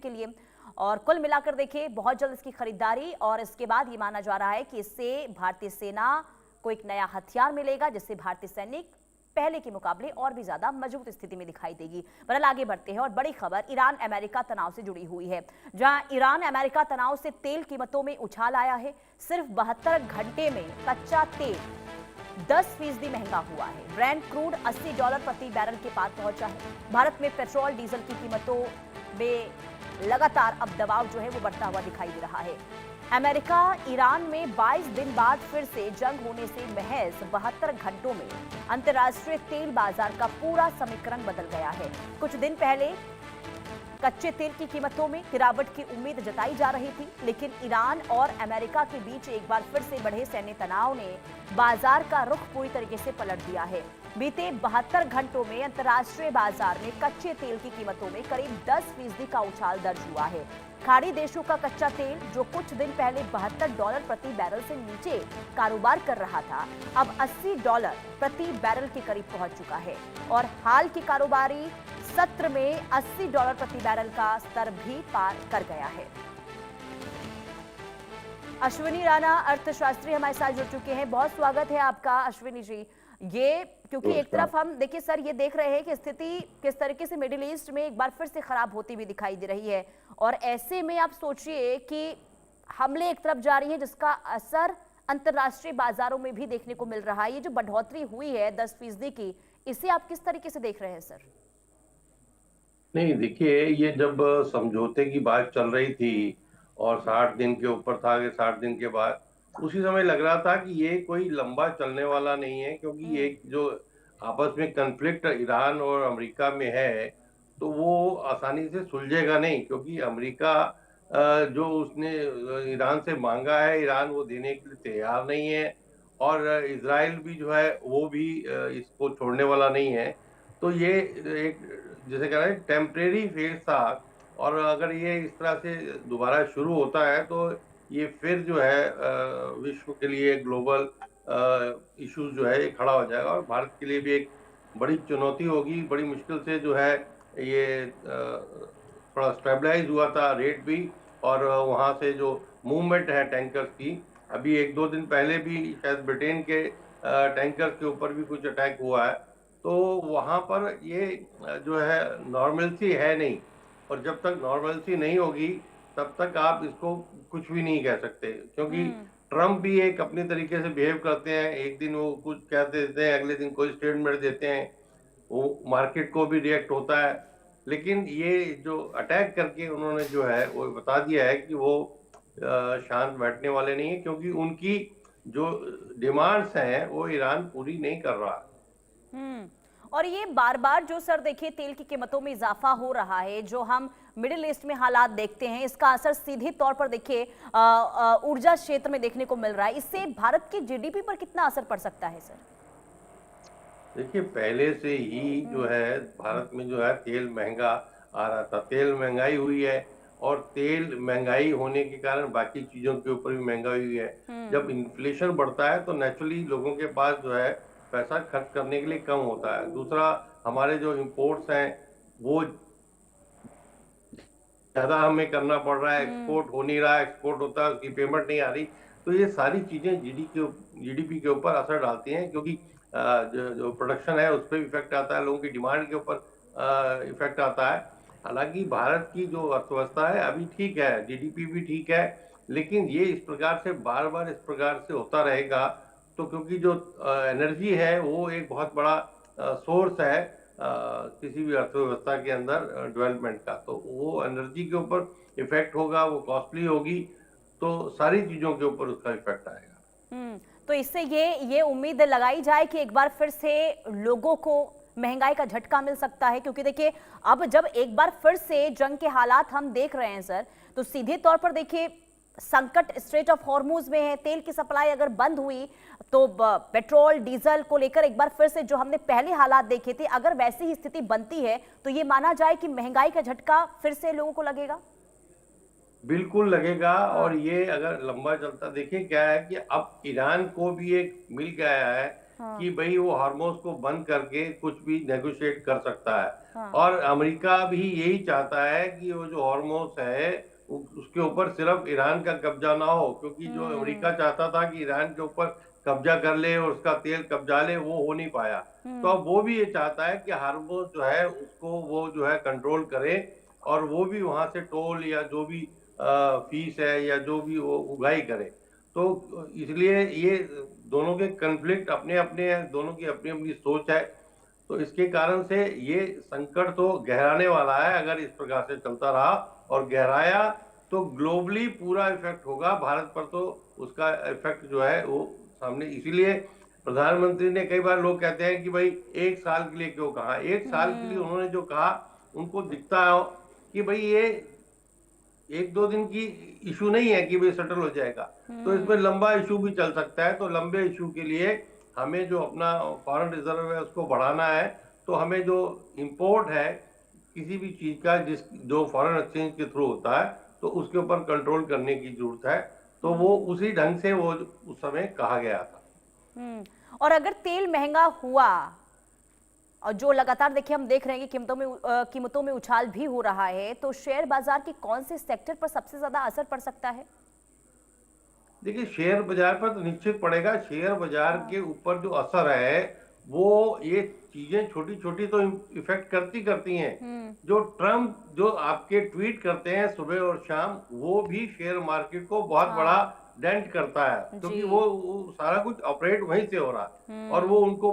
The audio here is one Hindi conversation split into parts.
के लिए। और कुल मिलाकर देखिए बहुत जल्द इसकी खरीदारी और इसके बाद ये माना जा रहा है कि इससे भारतीय सेना को एक नया हथियार मिलेगा, जिससे भारतीय सैनिक पहले के मुकाबले और भी ज्यादा मजबूत स्थिति में दिखाई देगी। बहरहाल आगे बढ़ते हैं और बड़ी खबर ईरान अमेरिका तनाव से जुड़ी हुई है, जहां ईरान अमेरिका तनाव से तेल कीमतों में उछाल आया है। सिर्फ 72 घंटे में कच्चा तेल 10% महंगा हुआ है। ब्रेंट क्रूड $80 प्रति बैरल के पार पहुंचा है। भारत में पेट्रोल डीजल की कीमतों में लगातार अब दबाव जो है वो बढ़ता हुआ दिखाई दे रहा है। अमेरिका ईरान में 22 दिन बाद फिर से जंग होने से महज 72 घंटों में अंतर्राष्ट्रीय तेल बाजार का पूरा समीकरण बदल गया है। कुछ दिन पहले कच्चे तेल की कीमतों में गिरावट की उम्मीद जताई जा रही थी, लेकिन ईरान और अमेरिका के बीच एक बार फिर से बढ़े सैन्य तनाव ने बाजार का रुख पूरी तरीके से पलट दिया है। बीते 72 घंटों में अंतर्राष्ट्रीय बाजार में कच्चे तेल की कीमतों में करीब 10% का उछाल दर्ज हुआ है। खाड़ी देशों का कच्चा तेल जो कुछ दिन पहले $72 प्रति बैरल से नीचे कारोबार कर रहा था, अब $80 प्रति बैरल के करीब पहुंच चुका है और हाल की कारोबारी सत्र में $80 प्रति बैरल का स्तर भी पार कर गया है। अश्विनी राणा अर्थशास्त्री हमारे साथ जुड़ चुके हैं। बहुत स्वागत है आपका अश्विनी जी। ये क्योंकि एक तरफ हम देखिए सर ये देख रहे हैं कि स्थिति किस तरीके से मिडिल ईस्ट में एक बार फिर से खराब होती हुई दिखाई दे रही है, और ऐसे में आप सोचिए कि हमले एक तरफ जारी हैं जिसका असर अंतर्राष्ट्रीय बाजारों में भी देखने को मिल रहा है। ये जो बढ़ोतरी हुई है 10% की, इसे आप किस तरीके से देख रहे हैं सर? नहीं, देखिए, ये जब समझौते की बात चल रही थी और 60 दिन के ऊपर था कि 60 दिन के बाद, उसी समय लग रहा था कि ये कोई लंबा चलने वाला नहीं है, क्योंकि एक जो आपस में कन्फ्लिक्ट ईरान और अमेरिका में है, तो वो आसानी से सुलझेगा नहीं, क्योंकि अमेरिका जो उसने ईरान से मांगा है, ईरान वो देने के लिए तैयार नहीं है, और इजराइल भी जो है वो भी इसको छोड़ने वाला नहीं है। तो ये एक, जैसे कह रहे हैं, टेम्परेरी फेज था, और अगर ये इस तरह से दोबारा शुरू होता है तो ये फिर जो है विश्व के लिए ग्लोबल इश्यूज जो है ये खड़ा हो जाएगा, और भारत के लिए भी एक बड़ी चुनौती होगी। बड़ी मुश्किल से जो है ये थोड़ा स्टेबलाइज हुआ था रेट भी, और वहाँ से जो मूवमेंट है टैंकर्स की, अभी 1-2 दिन पहले भी शायद ब्रिटेन के टैंकर्स के ऊपर भी कुछ अटैक हुआ है। तो वहाँ पर ये जो है नॉर्मलसी है नहीं, और जब तक नॉर्मलसी नहीं होगी तब तक आप इसको कुछ भी नहीं कह सकते, क्योंकि ट्रम्प भी एक अपनी तरीके से बिहेव करते हैं। एक दिन वो कुछ कह देते हैं, अगले दिन कोई स्टेटमेंट देते हैं, वो मार्केट को भी रिएक्ट होता है। लेकिन ये जो अटैक करके उन्होंने जो है वो बता दिया है कि वो शांत बैठने वाले नहीं है, क्योंकि उनकी जो डिमांड्स हैं वो ईरान पूरी नहीं कर रहा। और ये बार बार जो सर देखिए तेल की कीमतों में इजाफा हो रहा है, जो हम मिडिल ईस्ट में हालात देखते हैं, इसका असर सीधे तौर पर देखिए ऊर्जा क्षेत्र में देखने को मिल रहा है। इससे भारत की जीडीपी पर कितना असर पड़ सकता है सर? देखिए, पहले से ही जो है भारत में जो है तेल महंगा आ रहा था, तेल महंगाई हुई है, और तेल महंगाई होने के कारण बाकी चीजों के ऊपर भी महंगाई हुई है। जब इन्फ्लेशन बढ़ता है तो नेचुरली लोगों के पास जो है पैसा खर्च करने के लिए कम होता है। दूसरा, हमारे जो इम्पोर्ट्स हैं वो ज्यादा हमें करना पड़ रहा है, एक्सपोर्ट हो नहीं रहा, एक्सपोर्ट होता है उसकी पेमेंट नहीं आ रही। तो ये सारी चीजें जीडीपी के ऊपर असर डालती हैं, क्योंकि जो प्रोडक्शन है उस पर इफेक्ट आता है, लोगों की डिमांड के ऊपर इफेक्ट आता है। हालांकि भारत की जो अर्थव्यवस्था है अभी ठीक है, जीडीपी भी ठीक है, लेकिन ये इस प्रकार से बार बार इस प्रकार से होता रहेगा तो, क्योंकि जो एनर्जी है वो एक बहुत बड़ा सोर्स है किसी भी अर्थव्यवस्था के अंदर डेवलपमेंट का, तो वो एनर्जी के ऊपर इफेक्ट होगा, वो कॉस्टली होगी, तो सारी चीजों के ऊपर उसका इफेक्ट आएगा। तो इससे ये उम्मीद लगाई जाए कि एक बार फिर से लोगों को महंगाई का झटका मिल सकता है, क्योंकि देखिए अब जब एक बार फिर से जंग के हालात हम देख रहे हैं सर, तो सीधे तौर पर देखिए संकट स्ट्रेट ऑफ हॉर्मूज में है। तेल की सप्लाई अगर बंद हुई तो पेट्रोल डीजल को लेकर एक बार फिर से जो हमने पहले हालात देखे थे, अगर वैसी ही स्थिति बनती है तो ये माना जाए कि महंगाई का झटका फिर से लोगों को लगेगा। बिल्कुल लगेगा। और ये अगर लंबा चलता, देखिए क्या है कि अब ईरान को भी एक मिल गया है हाँ। कि भाई वो हार्मोज को बंद करके कुछ भी नेगोशिएट कर सकता है। हाँ। और अमेरिका भी यही चाहता है कि वो जो हार्मोज है उसके ऊपर सिर्फ ईरान का कब्जा ना हो, क्योंकि जो अमेरिका चाहता था कि ईरान के ऊपर कब्जा कर ले और उसका तेल कब्जा ले, वो हो नहीं पाया। तो अब वो भी ये चाहता है कि हार्मोज जो है उसको वो जो है कंट्रोल करे, और वो भी वहां से टोल या जो भी फीस है या जो भी वो उगाही करे। तो इसलिए ये दोनों के कन्फ्लिक्ट अपने अपने हैं, दोनों की अपनी अपनी सोच है। तो इसके कारण से ये संकट तो गहराने वाला है अगर इस प्रकार से चलता रहा, और गहराया तो ग्लोबली पूरा इफेक्ट होगा, भारत पर तो उसका इफेक्ट जो है वो सामने। इसीलिए प्रधानमंत्री ने, कई बार लोग कहते हैं कि भाई 1 साल के लिए क्यों कहा, 1 साल के लिए उन्होंने जो कहा उनको दिखता है कि भाई ये 1-2 दिन की इशू नहीं है कि भाई सेटल हो जाएगा। तो इसमें लंबा इशू भी चल सकता है। तो लंबे इशू के लिए हमें जो अपना फॉरेन रिजर्व है उसको बढ़ाना है। तो हमें जो इंपोर्ट है किसी भी चीज का जो फॉरेन एक्सचेंज के थ्रू होता है, तो उसके ऊपर कंट्रोल करने की जरूरत है। तो वो उसी ढंग से वो उस समय कहा गया था। और अगर तेल महंगा हुआ और जो लगातार देखिए हम देख रहे हैं कि कीमतों में उछाल भी हो रहा है, तो शेयर बाजार के कौन से सेक्टर पर सबसे ज्यादा असर पड़ सकता है? देखिए, शेयर बाजार पर तो निश्चित पड़ेगा। शेयर बाजार के ऊपर जो असर है वो ये चीजें छोटी छोटी तो इफेक्ट करती करती हैं। जो ट्रम्प जो आपके ट्वीट करते हैं सुबह और शाम, वो भी शेयर मार्केट को बहुत बड़ा डेंट करता है, क्योंकि वो सारा कुछ ऑपरेट वहीं से हो रहा है। और वो उनको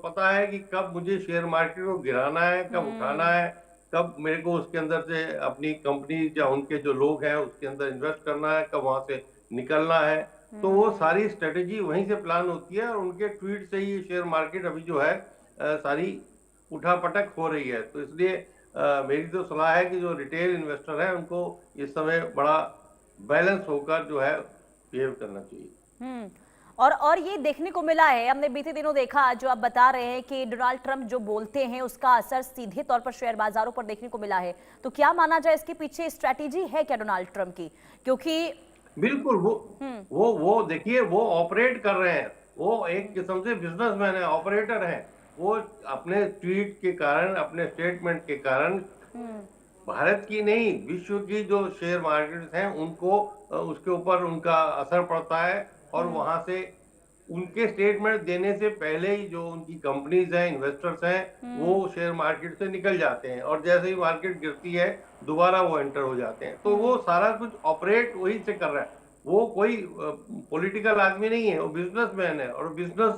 पता है कि कब मुझे शेयर मार्केट को गिराना है, कब उठाना है, कब मेरे को उसके अंदर से अपनी कंपनी या उनके जो लोग हैं उसके अंदर इन्वेस्ट करना है, कब वहां से निकलना है। तो वो सारी स्ट्रेटेजी वहीं से प्लान होती है, और उनके ट्वीट से ही शेयर मार्केट अभी जो है सारी उठापटक हो रही है। तो इसलिए मेरी तो सलाह है कि जो रिटेल इन्वेस्टर है उनको इस समय बड़ा बैलेंस होकर जो है बिहेव करना चाहिए। और ये देखने को मिला है, हमने बीते दिनों देखा, जो आप बता रहे हैं कि डोनाल्ड ट्रंप जो बोलते हैं उसका असर सीधे तौर पर शेयर बाजारों पर देखने को मिला है। तो क्या माना जाए इसके पीछे स्ट्रैटेजी है क्या डोनाल्ड ट्रंप की? क्योंकि बिल्कुल वो देखिए, वो ऑपरेट कर रहे हैं। वो एक किस्म से बिजनेसमैन है, ऑपरेटर है। वो अपने ट्वीट के कारण, अपने स्टेटमेंट के कारण भारत की नहीं, विश्व की जो शेयर मार्केट्स हैं उनको उसके ऊपर उनका असर पड़ता है। और वहां से उनके स्टेटमेंट देने से पहले ही जो उनकी कंपनीज हैं, इन्वेस्टर्स हैं, वो शेयर मार्केट से निकल जाते हैं, और जैसे ही मार्केट गिरती है दोबारा वो एंटर हो जाते हैं। तो वो सारा कुछ ऑपरेट वही से कर रहा है। वो कोई पॉलिटिकल आदमी नहीं है, वो बिजनेसमैन है। और बिजनेस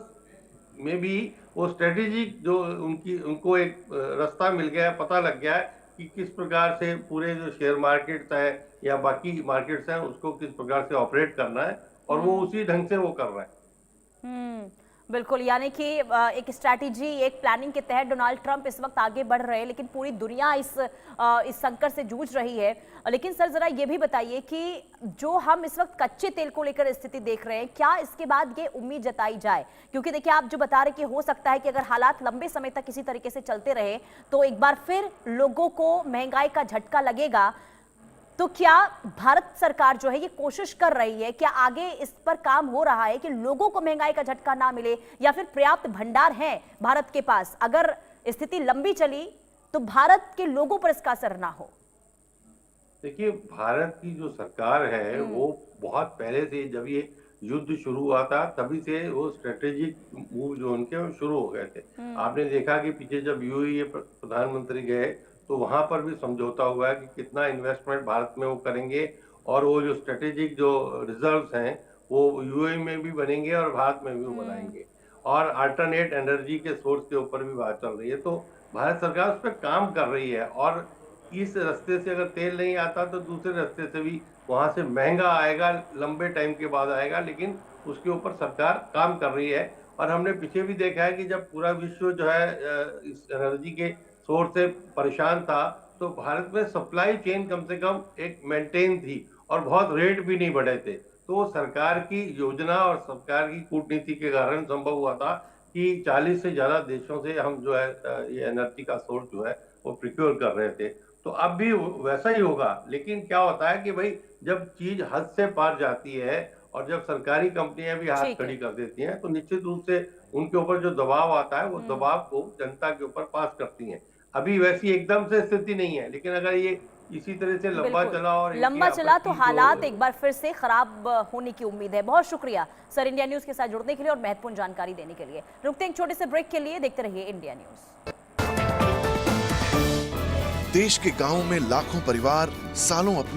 में भी वो स्ट्रेटेजिक जो उनको एक रास्ता मिल गया है, पता लग गया है कि किस प्रकार से पूरे जो शेयर मार्केट्स है या बाकी मार्केट्स हैं उसको किस प्रकार से ऑपरेट करना है, और वो उसी ढंग से वो कर रहा है। बिल्कुल, यानी कि एक स्ट्रैटेजी, एक प्लानिंग के तहत डोनाल्ड ट्रंप इस वक्त आगे बढ़ रहे हैं, लेकिन पूरी दुनिया इस संकट से जूझ रही है। लेकिन सर जरा ये भी बताइए कि जो हम इस वक्त कच्चे तेल को लेकर स्थिति देख रहे हैं, क्या इसके बाद ये उम्मीद जताई जाए? क्योंकि देखिए आप जो बता रहे कि हो सकता है कि अगर हालात लंबे समय तक इसी तरीके से चलते रहे तो एक बार फिर लोगों को महंगाई का झटका लगेगा। तो क्या भारत सरकार जो है ये कोशिश कर रही है, क्या आगे इस पर काम हो रहा है कि लोगों को महंगाई का झटका ना मिले, या फिर पर्याप्त भंडार है भारत के पास, अगर स्थिति लंबी चली तो भारत के लोगों पर इसका असर ना हो? देखिए, भारत की जो सरकार है वो बहुत पहले से, जब ये युद्ध शुरू हुआ था तभी से वो स्ट्रेटेजिक मूव जो उनके वो शुरू हो गए थे। आपने देखा कि पीछे जब यूएई प्रधानमंत्री गए तो वहां पर भी समझौता हुआ है कि कितना इन्वेस्टमेंट भारत में वो करेंगे, और वो जो स्ट्रेटेजिक जो रिजर्व्स हैं वो यूएई में भी बनेंगे और भारत में भी वो बनाएंगे। और अल्टरनेट एनर्जी के सोर्स के ऊपर भी बात चल रही है। तो भारत सरकार उस पर काम कर रही है। और इस रास्ते से अगर तेल नहीं आता तो दूसरे रास्ते से भी वहां से महंगा आएगा, लंबे टाइम के बाद आएगा, लेकिन उसके ऊपर सरकार काम कर रही है। और हमने पीछे भी देखा है कि जब पूरा विश्व जो है इस एनर्जी के सोर्स से परेशान था, तो भारत में सप्लाई चेन कम से कम एक मेंटेन थी, और बहुत रेट भी नहीं बढ़े थे। तो सरकार की योजना और सरकार की कूटनीति के कारण संभव हुआ था कि 40 से ज्यादा देशों से हम जो है ये एनर्जी का सोर्स जो है वो प्रिक्योर कर रहे थे। तो अब भी वैसा ही होगा। लेकिन क्या होता है कि भाई जब चीज हद से पार जाती है और जब सरकारी कंपनियां भी हाथ खड़ी कर देती हैं, तो निश्चित रूप से उनके ऊपर जो दबाव आता है वो दबाव को जनता के ऊपर पास करती हैं। अभी वैसी एकदम से स्थिति नहीं है, लेकिन अगर ये इसी तरह से लंबा बिल्कुल चला और इनकी लंबा चला आपस तो की हालात जो एक बार फिर से खराब होने की उम्मीद है। बहुत शुक्रिया सर इंडिया न्यूज के साथ जुड़ने के लिए और महत्वपूर्ण जानकारी देने के लिए। रुकते हैं एक छोटे से ब्रेक के लिए, देखते रहिए इंडिया न्यूज। देश के गांवों में लाखों परिवार सालों अपनी